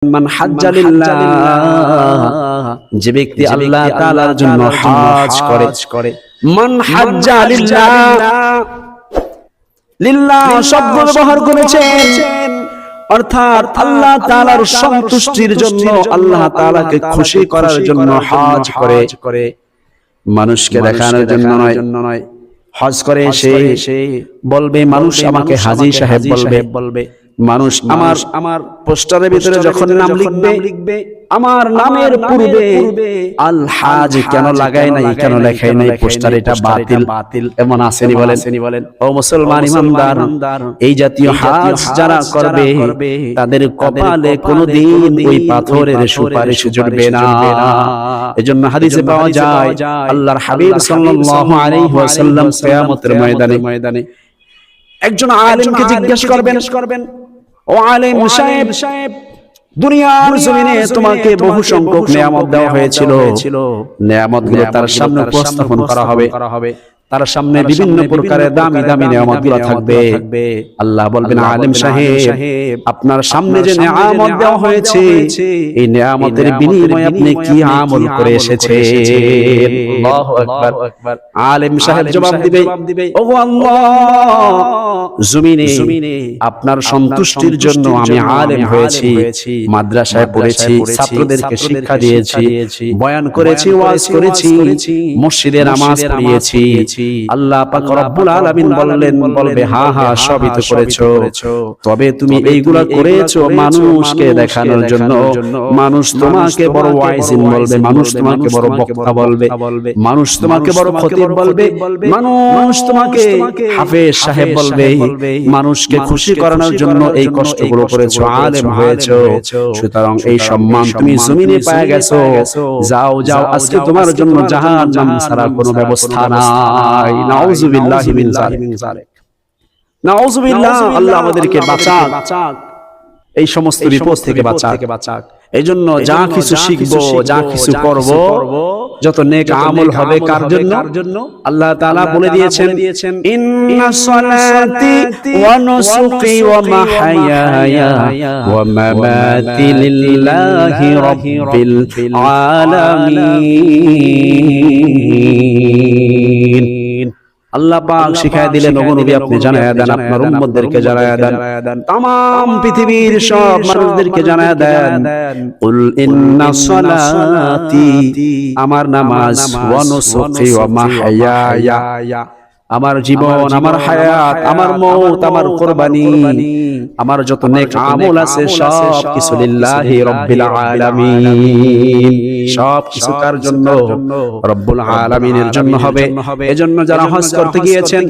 মান হাজ্জা লিল্লাহ, যে ব্যক্তি আল্লাহ তাআলার জন্য হজ করে। মান হাজ্জা লিল্লাহ, লিল্লাহ শব্দ ব্যবহার করেছেন, অর্থাৎ আল্লাহ তাআলার সন্তুষ্টির জন্য, আল্লাহ তাআলাকে খুশি করার জন্য হজ করে, মানুষকে দেখানোর জন্য নয়। হজ করে সে বলবে, মানুষ আমাকে হাজী সাহেব বলবে। মানুষ আমার পোস্টারের ভিতরে যখন নাম লিখবে, আমার নামের পূর্বে আল হাজ কেন লাগায় নাই, কেন লেখায় নাই, পোস্টার এটা বাতিল এমন আসেনি বলেন। ও মুসলমান ইমানদার, এই জাতীয় হজ যারা করবে তাদের কপালে কোনোদিন ওই পাথরের সুপারিশ জুটবে না। এজন্য হাদিসে পাওয়া যায়, আল্লাহর হাবিব সাল্লাল্লাহু আলাইহি ওয়াসাল্লাম কিয়ামতের ময়দানে একজন আলেমকে জিজ্ঞেস করবেন, ও আলেম সাহেব, দুনিয়ার জমিনে তোমাকে বহু সংখ্যক নিয়ামত দেওয়া হয়েছিল, নিয়ামতগুলো তার সামনে উপস্থাপন করা হবে, তার সামনে বিভিন্ন প্রকারের দামি দামি নিয়ামতগুলো থাকবে। আল্লাহ বলবেন, আলেম সাহেব, আপনার সামনে যে নিয়ামত দেওয়া হয়েছে, এই নিয়ামতের বিনিময়ে আপনি কি আমল করে এসেছেন? আল্লাহু আকবার। আলেম সাহেব জবাব দিবে, ওগো আল্লাহ, জমিনে আপনার সন্তুষ্টির জন্য আমি আলেম হয়েছি, মাদ্রাসায় পড়েছি, ছাত্রদেরকে শিক্ষা দিয়েছি, বয়ান করেছি, ওয়াজ করেছি, মসজিদে নামাজ পড়িয়েছি। আল্লাহ পাক রব্বুল আলামিন বলবে, হ্যাঁ সবই তো করেছো, তবে তুমি এইগুলা করেছো মানুষকে দেখানোর জন্য। মানুষ তোমাকে বড় ওয়াইজিন বলবে, মানুষ তোমাকে বড় বক্তা বলবে, মানুষ তোমাকে বড় খতিব বলবে, মানুষ তোমাকে হাফেজ সাহেব বলবে। মানুষকে খুশি করানোর জন্য এই কষ্টগুলো করেছো, আলেম হয়েছো, সুতরাং এই সম্মান তুমি জমিনে পেয়ে গেছো। যাও আজকে তোমার জন্য জাহান্নাম ছাড়া কোনো ব্যবস্থা নাই। নাউযুবিল্লাহি মিন যালিক, নাউযুবিল্লাহ। আল্লাহ আমাদেরকে বাঁচাক, এই সমস্ত বিপদ থেকে বাঁচাক। এই জন্য যা কিছু শিখবো, যা কিছু করব, যত নেক আমল হবে কার জন্য? আল্লাহ তাআলা বলে দিয়েছেন, ইন্নাস সালাতি ওয়া নুসুকি ওয়া মাহইয়ায়া ওয়া মামাতি লিল্লাহি রাব্বিল আলামিন। আল্লাহ পাক শিখায় দিলেন, ওগো নবী আপনি জানায়া দেন, আপনার উম্মতদেরকে জানায়া দেন, तमाम পৃথিবীর সব মানুষদেরকে জানায়া দেন, কুল ইন্না সালাতি, আমার নামাজ, ওয়া নুসুকি ওয়া মাহইয়ায়া, আমার জীবন, আমার হায়াত, আমার মওত, আমার কুরবানি, আমার যত নেক আমল আছে সব কিছু লিল্লাহি রাব্বিল আলামিন, সব কিছু কার জন্য? রব্বুল আলামিনের জন্য হবে। এজন্য যারা হজ করতে গিয়েছেন,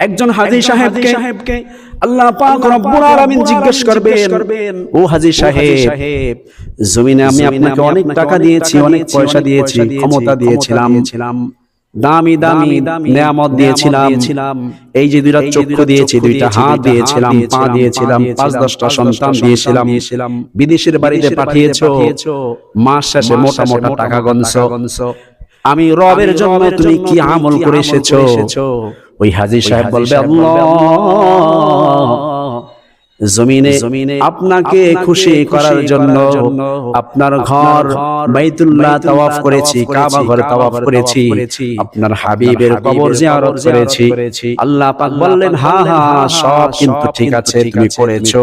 একজন হাজী সাহেবকে আল্লাহ পাক রব্বুল আলামিন জিজ্ঞেস করবেন, ও হাজী সাহেব, জমিনে আমি আপনাকে অনেক টাকা দিয়েছি, অনেক পয়সা দিয়েছি, ক্ষমতা দিয়েছিলাম, দামি নিয়ামত দিয়েছিলাম, এই যে দুইটা চক্ষু দিয়েছি, দুইটা হাত দিয়েছিলাম, পা দিয়েছিলাম, 5-10টা সন্তান দিয়েছিলাম, বিদেশের বাড়িতে পাঠিয়েছো, মাস শেষে মোটা মোটা টাকা গনছো, আমি রবের জন্য তুমি কি আমল করে এসেছো? ওই হাজী সাহেব বলবে, আল্লাহ জমিনে আপনাকে খুশি করার জন্য আপনার ঘর বাইতুল্লাহ তাওয়াফ করেছি, কাবা ঘর তাওয়াফ করেছি, আপনার হাবিবের কবর জিয়ারত করেছি। আল্লাহ পাক বললেন, হ্যাঁ সব কিন্তু ঠিক আছে, তুমি করেছো,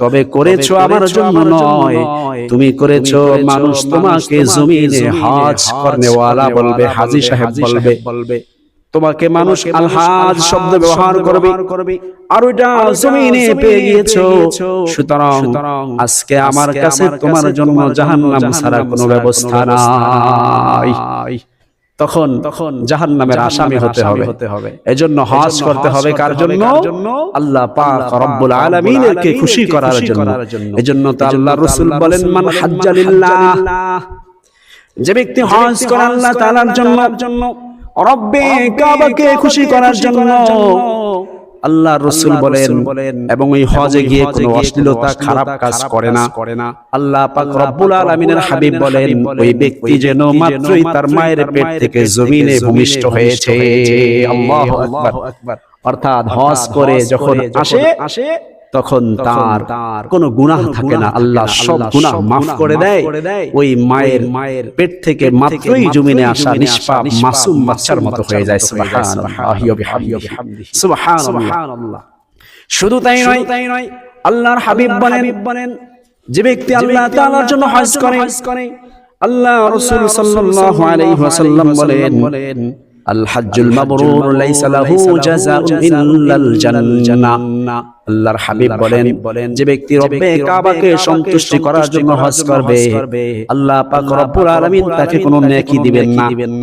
তবে করেছো আমার জন্য নয়, তুমি করেছো মানুষ তোমাকে জমিনে হজ করনেওয়ালা বলবে, হাজী সাহেব বলবে, তোমাকে মানুষ আলহাজ শব্দ ব্যবহার করবে, আর ওইটা জমিনে পেয়ে গিয়েছো, সুতরাং আজকে আমার কাছে তোমার জন্য জাহান্নাম ছাড়া কোনো ব্যবস্থা নাই। তখন জাহান্নামের আসামি হতে হবে। এজন্য হজ করতে হবে কার জন্য? আল্লাহ পাক রব্বুল আলামিনকে খুশি করার জন্য। এজন্য তো আল্লাহর রাসূল বলেন, মান হাজ্জা লিল্লাহ, যে ব্যক্তি হজ করে আল্লাহ তাআলার জন্য, রব্বে কাবাকে খুশি করার জন্য, আল্লাহর রাসূল বলেন, এবং এই হজে গিয়ে কোনো অশ্লীলতা, খারাপ কাজ করে না। আল্লাহ পাক রব্বুল আলামিনের হাবিব বলেন, ওই ব্যক্তি যেন মাত্রই তার মায়ের পেট থেকে জমিনে ভূমিষ্ঠ হয়েছে। আল্লাহু আকবার। অর্থাৎ হজ করে যখন আসে তখন তার কোনো গুনাহ থাকে না, আল্লাহ সব গুনাহ মাফ করে দেয়। ওই মায়ের পেট থেকে মাত্রই জমিনে আসা নিষ্পাপ মাসুম বাচ্চার মতো হয়ে যায়। সুবহানাল্লাহি ওয়া বিহামদিহি, সুবহানাল্লাহ। শুধু তাই নয়, আল্লাহর হাবিব বলেন, যে ব্যক্তি আল্লাহ তাআলার জন্য হজ করে, আল্লাহ রাসূল সাল্লাল্লাহু আলাইহি ওয়াসাল্লাম বলেন, আল হজ্জুল মাবরুর লাইসা লাহু জাযাউন ইল্লাল জান্নাহ। আল্লাহর হাবিব বলেন, যে ব্যক্তি রব্বে কাবাকে সন্তুষ্টি করার জন্য হজ করবে, আল্লাহ পাক রব্বুল আলামিন তাকে কোনো নেকি দিবেন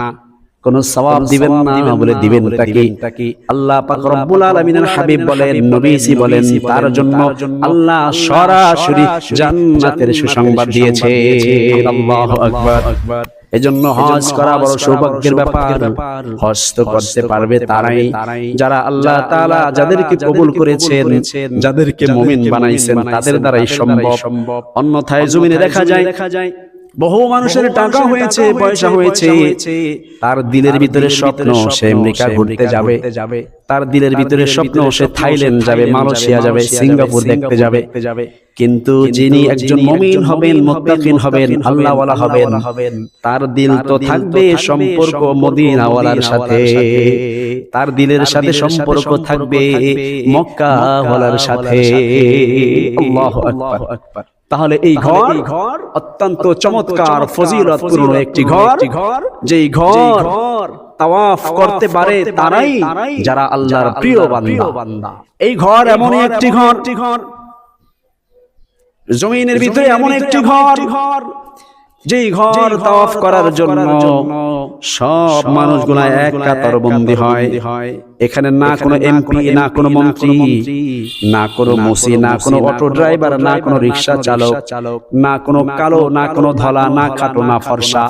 না, কোনো সওয়াব দিবেন না, বলে দিবেন তাকে আল্লাহ পাক রব্বুল আলামিনের হাবিব বলেন, নবীজি বলেন, তার জন্য আল্লাহ সরাসরি জান্নাতের সুসংবাদ দিয়েছে। আল্লাহু আকবার। এজন্য হজ করা বড় সৌভাগ্যের ব্যাপার। হজ তো করতে পারবে তারাই যারা আল্লাহ তাআলা যাদেরকে কবুল করেছেন, যাদেরকে মুমিন বানাইছেন, তাদের দ্বারাই সম্ভব। অন্যথায় জমিনে দেখা যায় বহু মানুষের টাকা হয়েছে, পয়সা হয়েছে, তার দিলের ভিতরে স্বপ্ন সে আমেরিকা ঘুরতে যাবে, তার দিলের ভিতরে স্বপ্ন সে থাইল্যান্ড যাবে, মালয়েশিয়া যাবে, সিঙ্গাপুর দেখতে যাবে। কিন্তু যিনি একজন মুমিন হবেন, মুত্তাকিন হবেন, আল্লাহওয়ালা হবেন, তার দিল তো থাকবে সম্পর্ক মদিনাওয়ালার সাথে, তার দিলের সাথে সম্পর্ক থাকবে মক্কাওয়ালার সাথে। আল্লাহু আকবার। তাহলে এই ঘর অত্যন্ত চমৎকার ফজিলতপূর্ণ একটি ঘর, যেই ঘর তাওয়াফ করতে পারে তারাই যারা আল্লাহর প্রিয় বান্দা। এই ঘর এমন একটি ঘর, জমিনের ভিতরে এমন একটি ঘর, যেই ঘর তাওয়াফ করার জন্য সব মানুষগুলা এক কাতার বন্দী হয়। এখানে না কোনো এমপি, না কোনো মন্ত্রী, না কোনো মুসি, না কোনো অটো ড্রাইভার, না কোনো রিক্সা চালক, না কোনো কালো, না কোনো ধলা, না খাটো, না ফর্সা,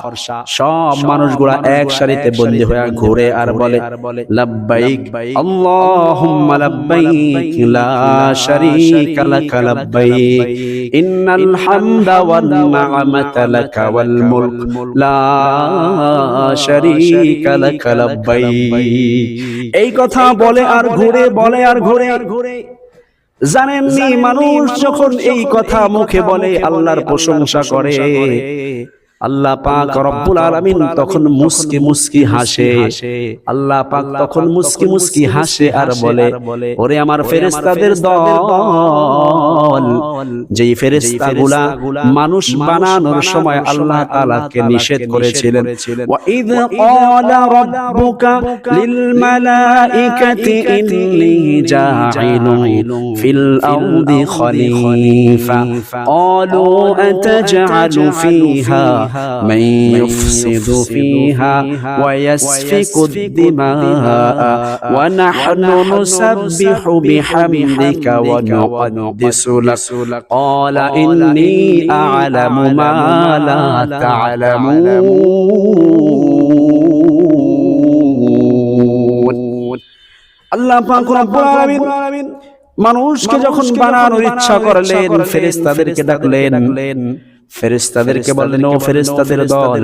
সব মানুষগুলা এক সারিতে বন্দী হয়ে ঘুরে আর বলে, লাব্বাইক আল্লাহুম্মা লাব্বাইক লা শারীকা লাকা লাব্বাইক ইন্নাল হামদা ওয়ান নি'মাতা লাকা ওয়াল মুলক লা শারীকা লাকা লাব্বাইক। এই কথা বলে আর ঘুরে। জানেননি, মানুষ যখন এই কথা মুখে বলে, আল্লাহর প্রশংসা করে, আল্লাহ পাক রব্বুল আলামিন তখন মুস্কি মুস্কি হাসে। আল্লাহ পাক তখন মুস্কি মুস্কি হাসে আর বলে, ওরে আমার ফেরেশতাদের দল, যেই ফেরেশতাগুলা মানুষ বানানোর সময় আল্লাহ তাআলাকে নিষেধ করেছিলেন, ওয়া ইয ক্বালা রাব্বুকা লিল মালাইকাতি ইন্নী জাঈলুন ফিল আরদি খলিফা ক্বালু আতাজআলু ফিহা من يفسد فيها ويسفك الدماء ونحن نسبح بحمدك ونقدس لك قال إني أعلم ما لا تعلمون। আল্লাহ পাক রব্বুল আলামিন মানুষকে যখন বানানোর ইচ্ছা করলেন, ফেরেশতাদেরকে ডাকলেন, ফেরেশতাদেরকে বললেন, ও ফেরেশতাদের দল,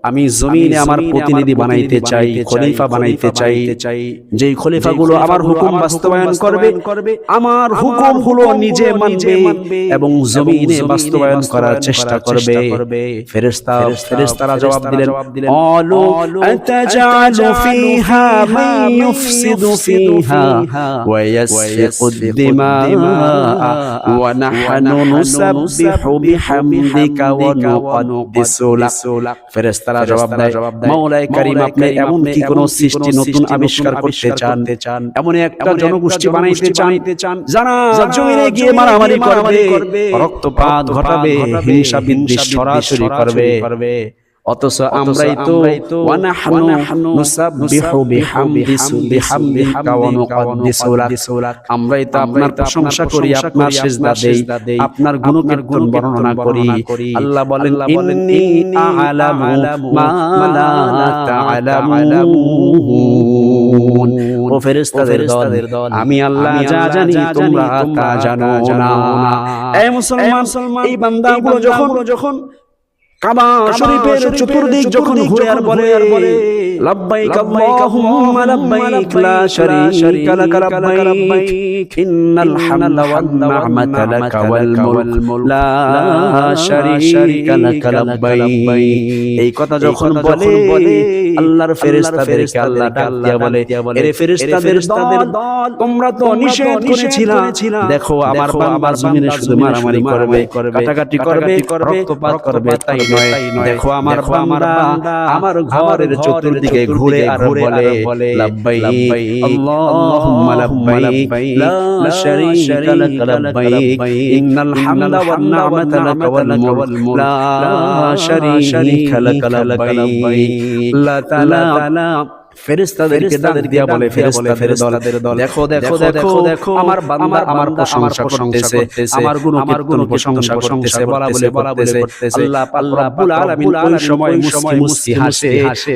আমি জমিনে আমার প্রতিনিধি বানাইতে চাই, খলিফা বানাইতে চাই, যেই খলিফাগুলো আমার হুকুম বাস্তবায়ন করবে, আমার হুকুমগুলো নিজে মানবে এবং জমিনে বাস্তবায়ন করার চেষ্টা করবে। ফেরেশতারা জবাব দিলেন, আলু আতাজালু ফিহা মান ইউফসিদু ফিহা ওয়া ইয়াসফিকুদ দিমা ওয়া নাহনু নুসাব্বিহু বিহামদিকা ওয়া নুকদ্দিসু লাক। ফেরেশতারা জবাব দেয়, মাওলায়ে কারীম, আপনি এমন কি কোন সৃষ্টি নতুন আবিষ্কার করতে চান, এমন একটা জনগোষ্ঠী বানাইতে চান যারা জমিনে গিয়ে মারামারি করবে, রক্তপাত ঘটাবে, হিংসা বিদ্বেষ ছড়াছড়ি করবে, অথচ আমরাই তো ওয়া নাহনু নুসাব্বিহু বিহামদিকা ওয়া নুকদ্দিসু লাক, আমরাই তো আপনার প্রশংসা করি, আপনার সিজদা দেই, আপনার গুণকীর্তন বর্ণনা করি। আল্লাহ বলেন, ইন্নী আ'লামু মা লা তা'লামুন। ও ফেরেশতাদের দল, আমি আল্লাহ যা জানি তোমরা তা জানো না। এই মুসলমান, এই বান্দাগুলো যখন কাবা শরীফের চতুর্দিক যখন ঘুরে আর বলে, লাব্বাইক আল্লাহুম্মা লাব্বাইক লা শারীকা লাক লাব্বাইক ইন্নাল হামদা ওয়ান নি'মাতা লাকা ওয়াল মুলক লা শারীকা লাক লাব্বাইক। এই কথা যখন বলে আল্লাহর ফেরেশতাদেরকে আল্লাহ ডাক দিয়া বলে, এরে ফেরেশতাদের দল, তোমরা তো নিষেধ করেছিলা, দেখো আমার বান্দা জমিনে শুধু মারামারি করবে, কাটাকাটি করবে, রক্তপাত করবে, তাই নয়, দেখো আমার বান্দা আমার ঘরের চতুর্দিকে ঘুরে আর বলে লাব্বাইক আল্লাহুম্মা লাব্বাইক লা শারীকা লাক লাব্বাইক ইন্নাল হামদা ওয়ান নি'মাতা লাকা ওয়াল মুলক লা শারীকা লাক লাব্বাইক। আল্লাহ তাআলা ফেরেশতাদেরকে ডাক দিয়া বলে, ফেরেশতাদের দল, দেখো দেখো দেখো দেখো আমার বান্দা আমার প্রশংসা করতেছে, আমার গুণকীর্তন প্রশংসা করতেছে, বলা বলে করতেছে। আল্লাহ পাক রব্বুল আলামিন ওই সময় মুস্কি মুস্কি হাসে।